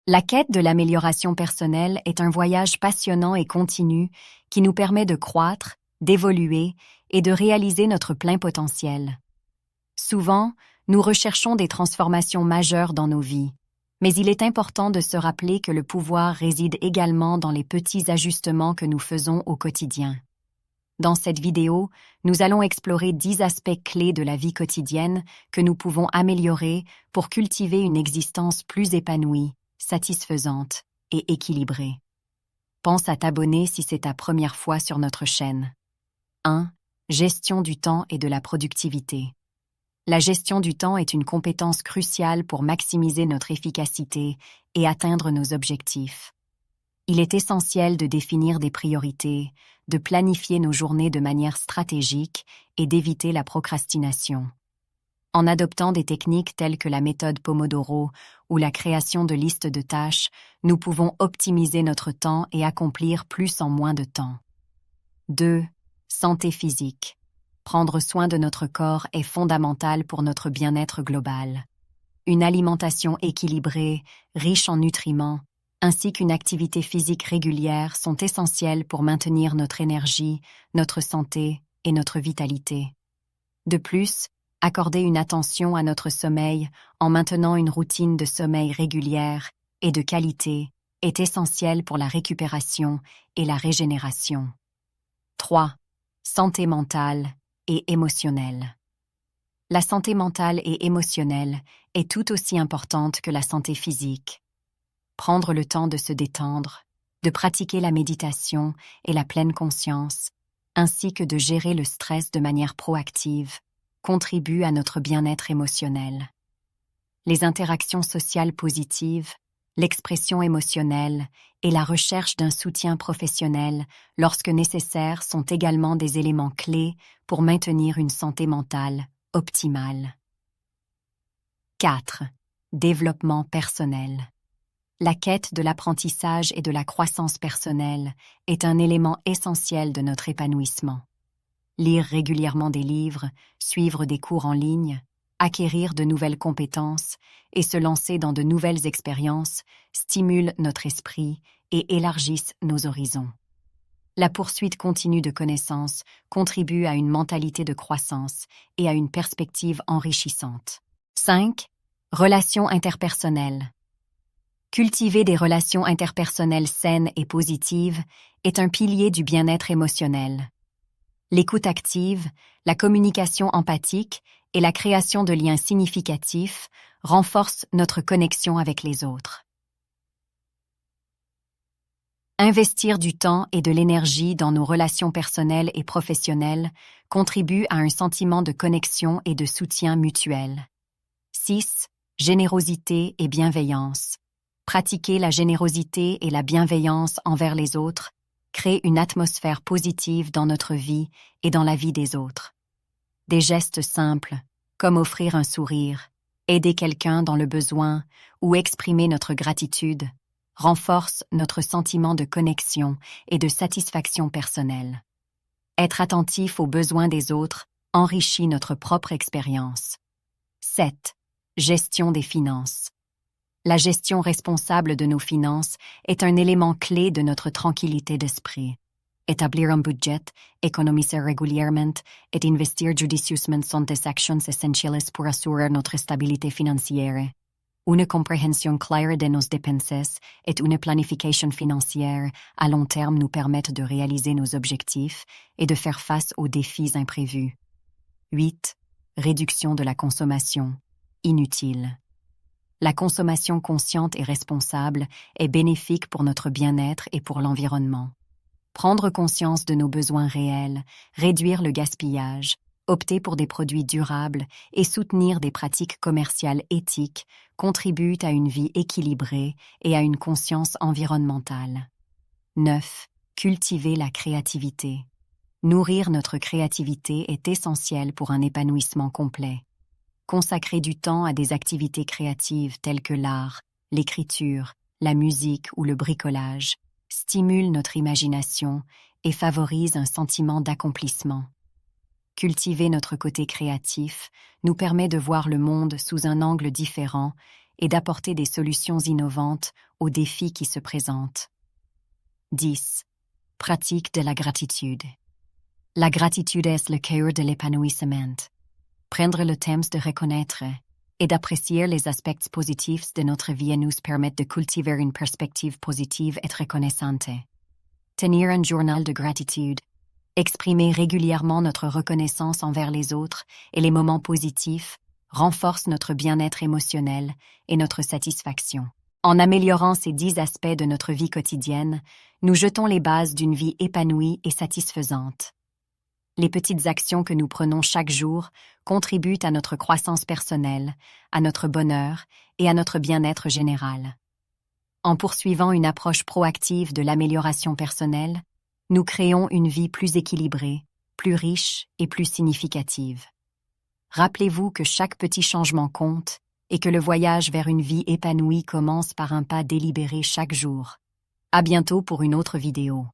La quête de l'amélioration personnelle est un voyage passionnant et continu qui nous permet de croître, d'évoluer et de réaliser notre plein potentiel. Souvent, nous recherchons des transformations majeures dans nos vies, mais il est important de se rappeler que le pouvoir réside également dans les petits ajustements que nous faisons au quotidien. Dans cette vidéo, nous allons explorer 10 aspects clés de la vie quotidienne que nous pouvons améliorer pour cultiver une existence plus épanouie, satisfaisante et équilibrée. Pense à t'abonner si c'est ta première fois sur notre chaîne. 1. Gestion du temps et de la productivité. La gestion du temps est une compétence cruciale pour maximiser notre efficacité et atteindre nos objectifs. Il est essentiel de définir des priorités, de planifier nos journées de manière stratégique et d'éviter la procrastination. En adoptant des techniques telles que la méthode Pomodoro ou la création de listes de tâches, nous pouvons optimiser notre temps et accomplir plus en moins de temps. 2. Santé physique. Prendre soin de notre corps est fondamental pour notre bien-être global. Une alimentation équilibrée, riche en nutriments, ainsi qu'une activité physique régulière sont essentielles pour maintenir notre énergie, notre santé et notre vitalité. De plus, accorder une attention à notre sommeil en maintenant une routine de sommeil régulière et de qualité est essentiel pour la récupération et la régénération. 3. Santé mentale et émotionnelle. La santé mentale et émotionnelle est tout aussi importante que la santé physique. Prendre le temps de se détendre, de pratiquer la méditation et la pleine conscience, ainsi que de gérer le stress de manière proactive, contribue à notre bien-être émotionnel. Les interactions sociales positives, l'expression émotionnelle et la recherche d'un soutien professionnel, lorsque nécessaire, sont également des éléments clés pour maintenir une santé mentale optimale. 4. Développement personnel. La quête de l'apprentissage et de la croissance personnelle est un élément essentiel de notre épanouissement. Lire régulièrement des livres, suivre des cours en ligne, acquérir de nouvelles compétences et se lancer dans de nouvelles expériences stimulent notre esprit et élargissent nos horizons. La poursuite continue de connaissances contribue à une mentalité de croissance et à une perspective enrichissante. 5. Relations interpersonnelles. Cultiver des relations interpersonnelles saines et positives est un pilier du bien-être émotionnel. L'écoute active, la communication empathique et la création de liens significatifs renforcent notre connexion avec les autres. Investir du temps et de l'énergie dans nos relations personnelles et professionnelles contribue à un sentiment de connexion et de soutien mutuel. 6. Générosité et bienveillance. Pratiquer la générosité et la bienveillance envers les autres crée une atmosphère positive dans notre vie et dans la vie des autres. Des gestes simples, comme offrir un sourire, aider quelqu'un dans le besoin ou exprimer notre gratitude, renforcent notre sentiment de connexion et de satisfaction personnelle. Être attentif aux besoins des autres enrichit notre propre expérience. 7. Gestion des finances. La gestion responsable de nos finances est un élément clé de notre tranquillité d'esprit. Établir un budget, économiser régulièrement et investir judicieusement sont des actions essentielles pour assurer notre stabilité financière. Une compréhension claire de nos dépenses et une planification financière à long terme nous permettent de réaliser nos objectifs et de faire face aux défis imprévus. 8. Réduction de la consommation. Inutile. La consommation consciente et responsable est bénéfique pour notre bien-être et pour l'environnement. Prendre conscience de nos besoins réels, réduire le gaspillage, opter pour des produits durables et soutenir des pratiques commerciales éthiques contribuent à une vie équilibrée et à une conscience environnementale. 9. Cultiver la créativité. Nourrir notre créativité est essentiel pour un épanouissement complet. Consacrer du temps à des activités créatives telles que l'art, l'écriture, la musique ou le bricolage stimule notre imagination et favorise un sentiment d'accomplissement. Cultiver notre côté créatif nous permet de voir le monde sous un angle différent et d'apporter des solutions innovantes aux défis qui se présentent. 10. Pratique de la gratitude. La gratitude est le cœur de l'épanouissement. Prendre le temps de reconnaître et d'apprécier les aspects positifs de notre vie nous permet de cultiver une perspective positive et reconnaissante. Tenir un journal de gratitude, exprimer régulièrement notre reconnaissance envers les autres et les moments positifs renforce notre bien-être émotionnel et notre satisfaction. En améliorant ces 10 aspects de notre vie quotidienne, nous jetons les bases d'une vie épanouie et satisfaisante. Les petites actions que nous prenons chaque jour contribuent à notre croissance personnelle, à notre bonheur et à notre bien-être général. En poursuivant une approche proactive de l'amélioration personnelle, nous créons une vie plus équilibrée, plus riche et plus significative. Rappelez-vous que chaque petit changement compte et que le voyage vers une vie épanouie commence par un pas délibéré chaque jour. À bientôt pour une autre vidéo.